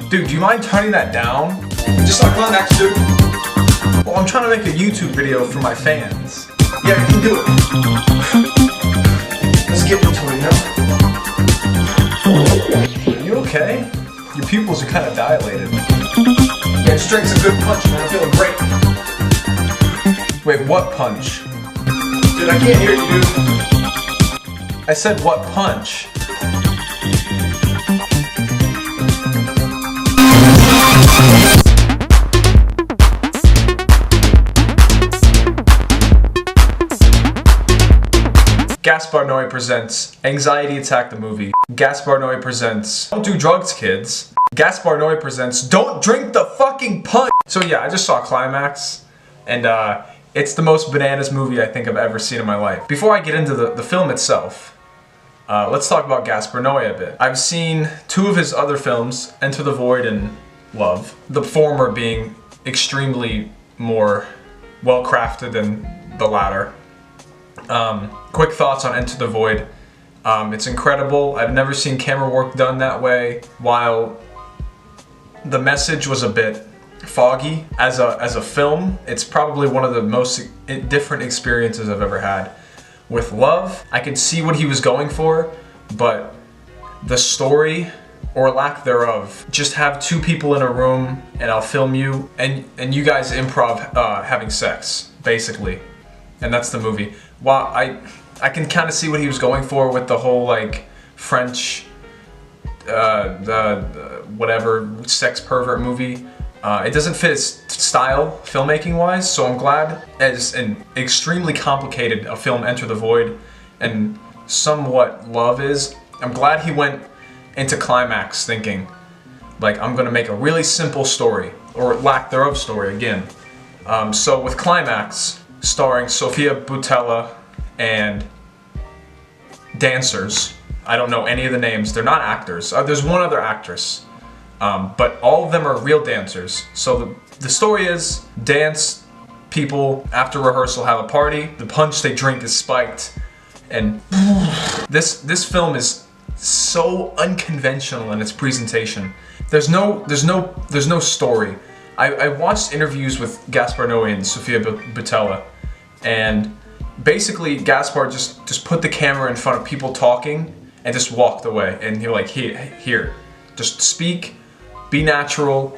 Dude, do you mind turning that down? Just like Climax, dude. Well, I'm trying to make a YouTube video for my fans. Yeah, you can do it. Let's get into it, Are you okay? Your pupils are kind of dilated. Yeah, straight's a good punch, man. I'm feeling great. Wait, what punch? Dude, I can't hear you, dude. I said what punch? Gaspar Noé presents Anxiety Attack the Movie. Gaspar Noé presents Don't Do Drugs, Kids. Gaspar Noé presents Don't Drink the Fucking Punch. So yeah, I just saw Climax, and it's the most bananas movie I think I've ever seen in my life. Before I get into the film itself, let's talk about Gaspar Noé a bit. I've seen two of his other films, Enter the Void and Love. The former being extremely more well-crafted than the latter. Quick thoughts on Enter the Void. It's incredible. I've never seen camera work done that way. While the message was a bit foggy as a film, it's probably one of the most different experiences I've ever had. With Love, I could see what he was going for, but the story, or lack thereof, just have two people in a room and I'll film you and you guys improv having sex, basically. And that's the movie. While I can kind of see what he was going for with the whole like French, whatever sex pervert movie. It doesn't fit his style filmmaking wise, so I'm glad, as an extremely complicated a film Enter the Void and somewhat Love is, I'm glad he went into Climax thinking like I'm gonna make a really simple story, or lack thereof story again. So with Climax, starring Sofia Boutella and dancers. I don't know any of the names. They're not actors. There's one other actress, but all of them are real dancers. So the story is dance people after rehearsal have a party. The punch they drink is spiked, and this film is so unconventional in its presentation. There's no story. I watched interviews with Gaspar Noé and Sofia Boutella, and basically Gaspar just put the camera in front of people talking and just walked away, and he was like, here, just speak, be natural,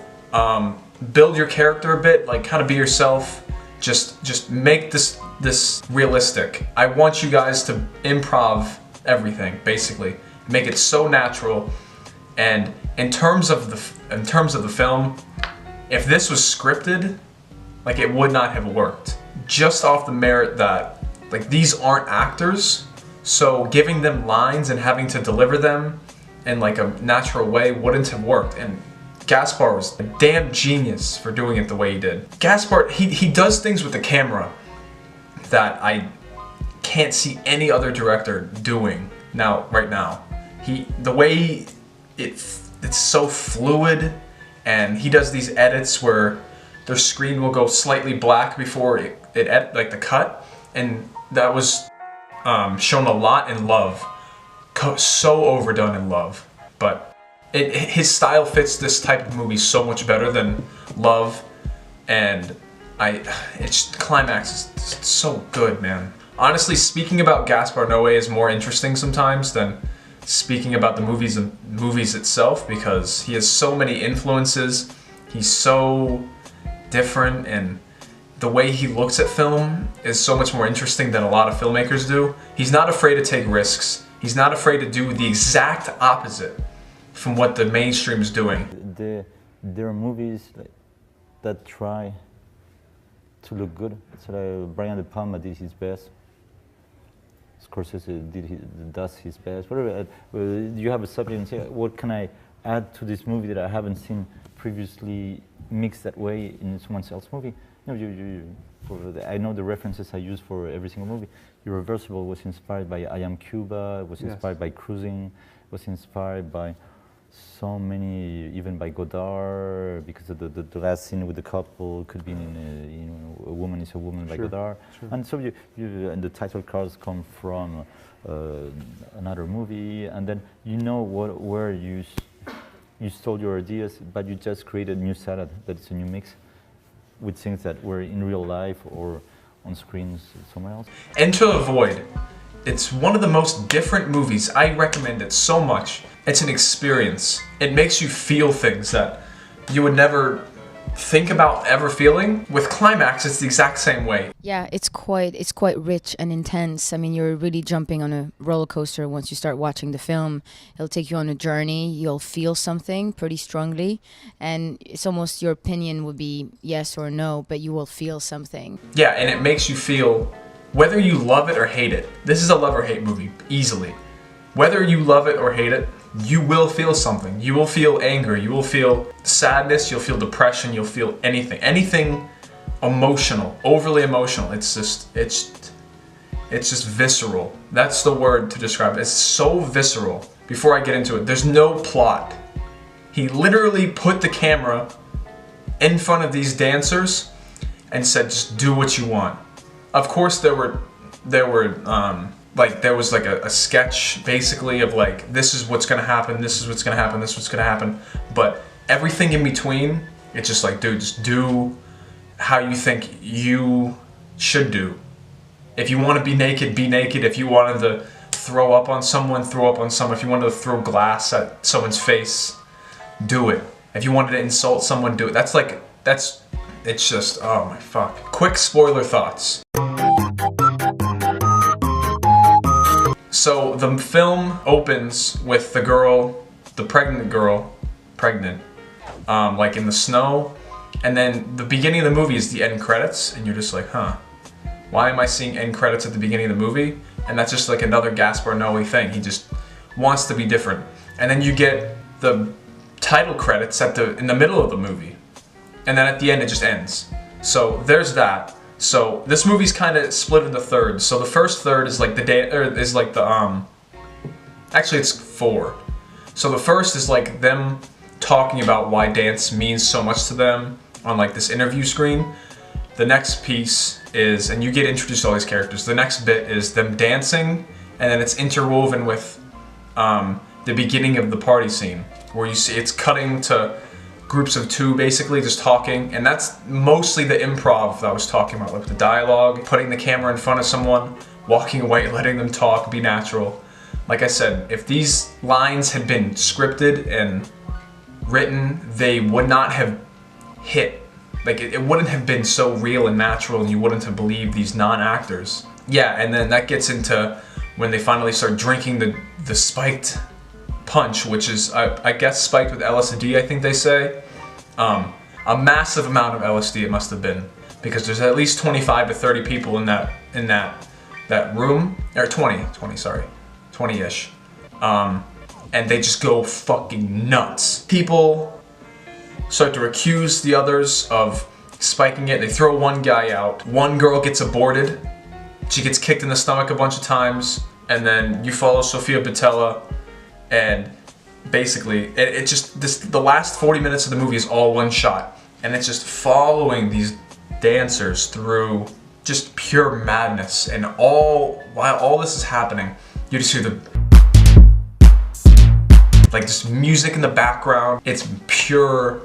build your character a bit, like kind of be yourself, just make this realistic. I want you guys to improv everything, basically, make it so natural. And in terms of the film, if this was scripted, like, it would not have worked. Just off the merit that, like, these aren't actors, so giving them lines and having to deliver them in like a natural way wouldn't have worked. And Gaspar was a damn genius for doing it the way he did. Gaspar, he does things with the camera that I can't see any other director doing right now. The way it's so fluid, and he does these edits where their screen will go slightly black before it like the cut, and that was shown a lot in Love. So overdone in Love, but his style fits this type of movie so much better than Love, and Climax is so good, man. Honestly, speaking about Gaspar Noé is more interesting sometimes than speaking about the movies itself, because he has so many influences. He's so different, and the way he looks at film is so much more interesting than a lot of filmmakers do. He's not afraid to take risks. He's not afraid to do the exact opposite from what the mainstream is doing. There are movies that try to look good. So Brian De Palma did his best. Scorsese does his best. Whatever. You have a subject and say, what can I add to this movie that I haven't seen previously mixed that way in someone else's movie? No, I know the references I use for every single movie. Irreversible was inspired by I Am Cuba, was inspired by Cruising, was inspired by so many, even by Godard, because of the last scene with the couple could be in A Woman is a Woman by Godard. Sure. And so and the title cards come from another movie, and then you know where you you stole your ideas, but you just created a new salad that is a new mix with things that were in real life or on screens somewhere else. Enter the Void. It's one of the most different movies. I recommend it so much. It's an experience. It makes you feel things that you would never think about ever feeling. With Climax, it's the exact same way. Yeah, it's quite rich and intense. I mean, you're really jumping on a roller coaster once you start watching the film. It'll take you on a journey. You'll feel something pretty strongly, and it's almost your opinion would be yes or no, but you will feel something. Yeah, and it makes you feel whether you love it or hate it. This is a love or hate movie, easily. Whether you love it or hate it, you will feel something. You will feel anger, you will feel sadness, you'll feel depression, you'll feel anything. Anything emotional, overly emotional. It's just visceral. That's the word to describe it. It's so visceral. Before I get into it, there's no plot. He literally put the camera in front of these dancers and said, just do what you want. Of course there was like a sketch basically of like, this is what's gonna happen, this is what's gonna happen, this is what's gonna happen. But everything in between, it's just like, dude, just do how you think you should do. If you wanna be naked, be naked. If you wanted to throw up on someone, throw up on someone. If you wanted to throw glass at someone's face, do it. If you wanted to insult someone, do it. It's just, oh my fuck. Quick spoiler thoughts. So the film opens with the girl, the pregnant girl, like in the snow, and then the beginning of the movie is the end credits, and you're just like, huh, why am I seeing end credits at the beginning of the movie? And that's just like another Gaspar Noé thing. He just wants to be different. And then you get the title credits in the middle of the movie, and then at the end it just ends. So there's that. So this movie's kind of split into thirds. So the first third is like actually it's 4. So the first is like them talking about why dance means so much to them on like this interview screen. The next piece is, and you get introduced to all these characters. The next bit is them dancing, and then it's interwoven with the beginning of the party scene, where you see it's cutting to groups of 2 basically just talking, and that's mostly the improv that I was talking about, like the dialogue, putting the camera in front of someone, walking away, letting them talk, be natural. Like I said, if these lines had been scripted and written, they would not have hit. Like it wouldn't have been so real and natural, and you wouldn't have believed these non-actors. Yeah, and then that gets into when they finally start drinking the spiked punch, which is I guess spiked with LSD, I think they say. A massive amount of LSD it must have been, because there's at least 25 to 30 people in that room, or 20-ish. And they just go fucking nuts. People start to accuse the others of spiking it. They throw one guy out. One girl gets aborted. She gets kicked in the stomach a bunch of times, and then you follow Sofia Boutella. And basically, the last 40 minutes of the movie is all one shot, and it's just following these dancers through just pure madness. And while all this is happening, you just hear like just music in the background. It's pure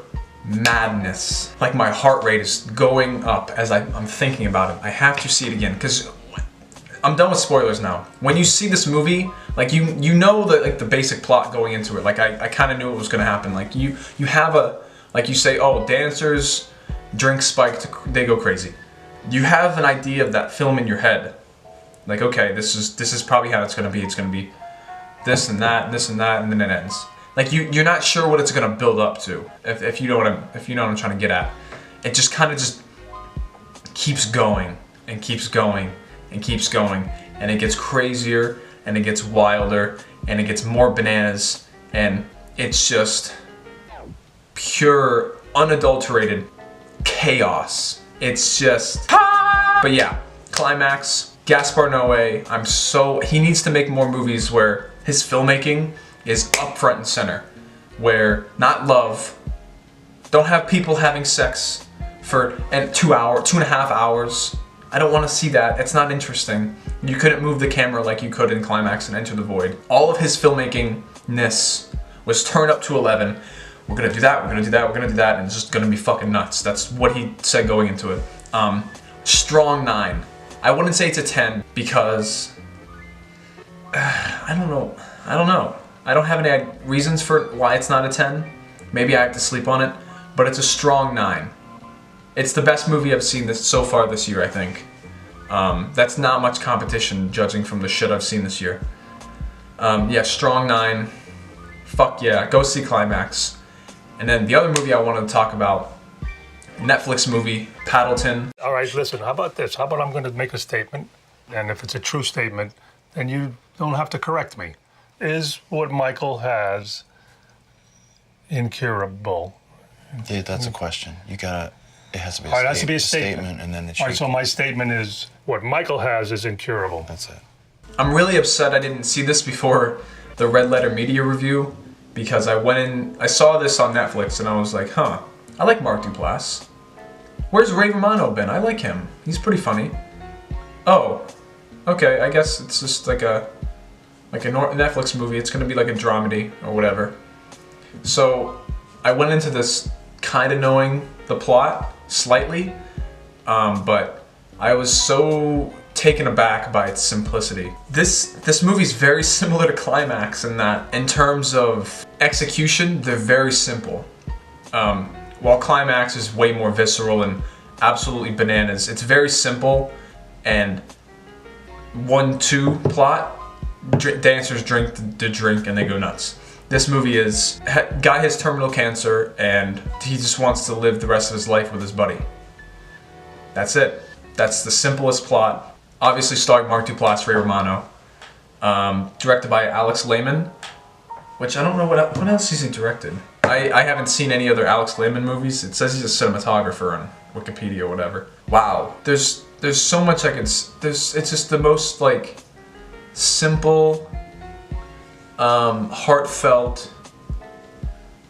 madness. Like my heart rate is going up as I'm thinking about it. I have to see it again, because I'm done with spoilers now. When you see this movie, like you know the basic plot going into it. Like I kind of knew it was gonna happen. Like you have like you say, oh, dancers drink spiked, they go crazy. You have an idea of that film in your head. Like, okay, this is probably how it's gonna be. It's gonna be this and that, and then it ends. Like you're not sure what it's gonna build up to. If you know what I'm trying to get at. It just kind of just keeps going and keeps going and keeps going, and it gets crazier, and it gets wilder, and it gets more bananas, and it's just pure, unadulterated chaos. It's just, but yeah, Climax, Gaspar Noé, he needs to make more movies where his filmmaking is up front and center, where not love, don't have people having sex for 2.5 hours. I don't want to see that. It's not interesting. You couldn't move the camera like you could in Climax and Enter the Void. All of his filmmaking-ness was turned up to 11. we're gonna do that, we're gonna do that, we're gonna do that, and it's just gonna be fucking nuts. That's what he said going into it. Strong 9. I wouldn't say it's a 10 because I don't know. I don't have any reasons for why it's not a 10. Maybe I have to sleep on it, but it's a strong 9. It's the best movie I've seen so far this year, I think. That's not much competition judging from the shit I've seen this year. Yeah, strong 9. Fuck yeah, go see Climax. And then the other movie I wanted to talk about, Netflix movie, Paddleton. All right, listen, how about this? How about I'm going to make a statement, and if it's a true statement, then you don't have to correct me. Is what Michael has incurable? Dude, that's a question. You gotta, it has to be a, All right, it has to be a statement. and then it All should. right, so my statement is what Michael has is incurable. That's it. I'm really upset I didn't see this before the Red Letter Media review, because I saw this on Netflix and I was like, huh, I like Mark Duplass. Where's Ray Romano been? I like him. He's pretty funny. Oh, okay, I guess it's just like a Netflix movie. It's gonna be like a dramedy or whatever. So I went into this kind of knowing the plot slightly, but I was so taken aback by its simplicity. This movie's very similar to Climax in that, in terms of execution, they're very simple. While Climax is way more visceral and absolutely bananas, it's very simple and 1-2 plot. Dancers drink the drink and they go nuts. This movie is, guy has terminal cancer and he just wants to live the rest of his life with his buddy. That's it. That's the simplest plot. Obviously starring Mark Duplass, Ray Romano. Directed by Alex Lehman, which I don't know what else has he directed. I haven't seen any other Alex Lehman movies. It says he's a cinematographer on Wikipedia or whatever. Wow, there's so much it's just the most like simple, heartfelt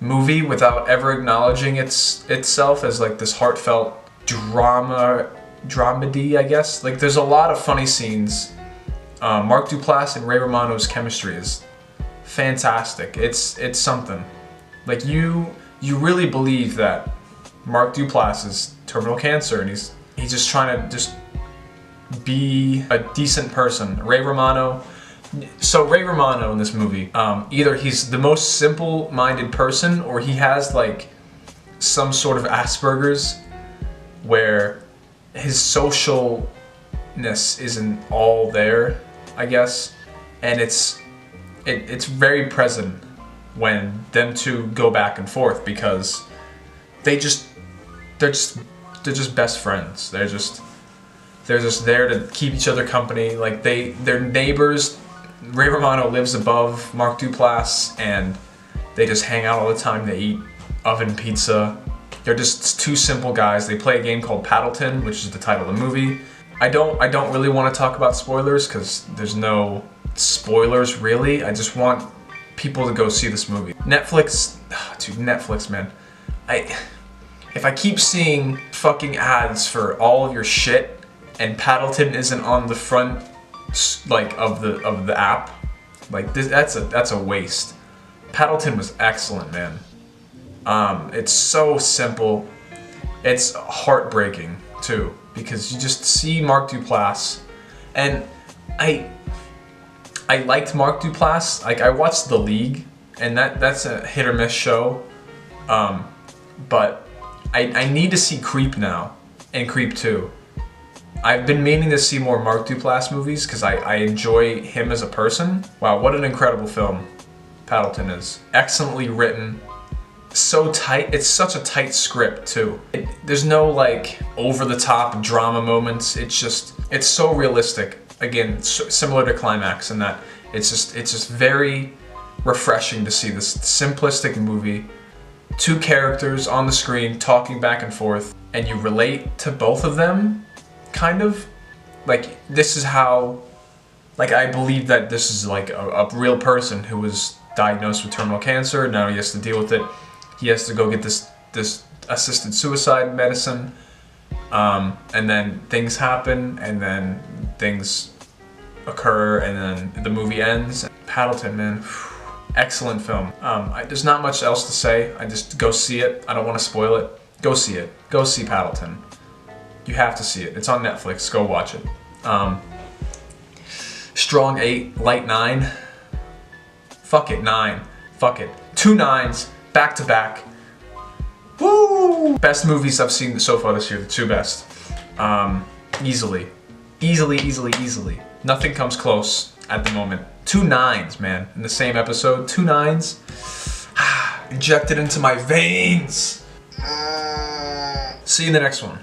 movie without ever acknowledging itself as like this heartfelt dramedy, I guess. Like there's a lot of funny scenes. Mark Duplass and Ray Romano's chemistry is fantastic. It's something. Like you really believe that Mark Duplass is terminal cancer and he's just trying to just be a decent person. Ray Romano in this movie, either he's the most simple-minded person or he has like some sort of Asperger's where his socialness isn't all there, I guess, and it's very present when them two go back and forth because they're just best friends. They're just there to keep each other company. Like they're neighbors. Ray Romano lives above Mark Duplass and they just hang out all the time. They eat oven pizza. They're just two simple guys. They play a game called Paddleton, which is the title of the movie. I don't really want to talk about spoilers because there's no spoilers really. I just want people to go see this movie. Netflix, dude, Netflix, man. If I keep seeing fucking ads for all of your shit and Paddleton isn't on the front like of the app, like this, that's a waste. Paddleton was excellent, man. It's so simple. It's heartbreaking too because you just see Mark Duplass, and I liked Mark Duplass. Like I watched The League, and that's a hit or miss show. But I need to see Creep now and Creep 2. I've been meaning to see more Mark Duplass movies because I enjoy him as a person. Wow, what an incredible film Paddleton is. Excellently written. So tight. It's such a tight script too. There's no like over-the-top drama moments. It's so realistic. Again, similar to Climax in that it's just very refreshing to see this simplistic movie. Two characters on the screen talking back and forth, and you relate to both of them, kind of. Like this is how, like I believe that this is like a real person who was diagnosed with terminal cancer. Now he has to deal with it. He has to go get this assisted suicide medicine, and then things happen, and then things occur, and then the movie ends. Paddleton, man, Excellent film. There's not much else to say. I just go see it. I don't want to spoil it. Go see it. Go see Paddleton. You have to see it. It's on Netflix. Go watch it. Strong 8, light 9. Fuck it, 9. Fuck it. 2 9s, back to back. Woo! Best movies I've seen so far this year, the 2 best. Easily. Easily. Nothing comes close at the moment. 2 9s, man, in the same episode. 2 9s. Injected into my veins. See you in the next one.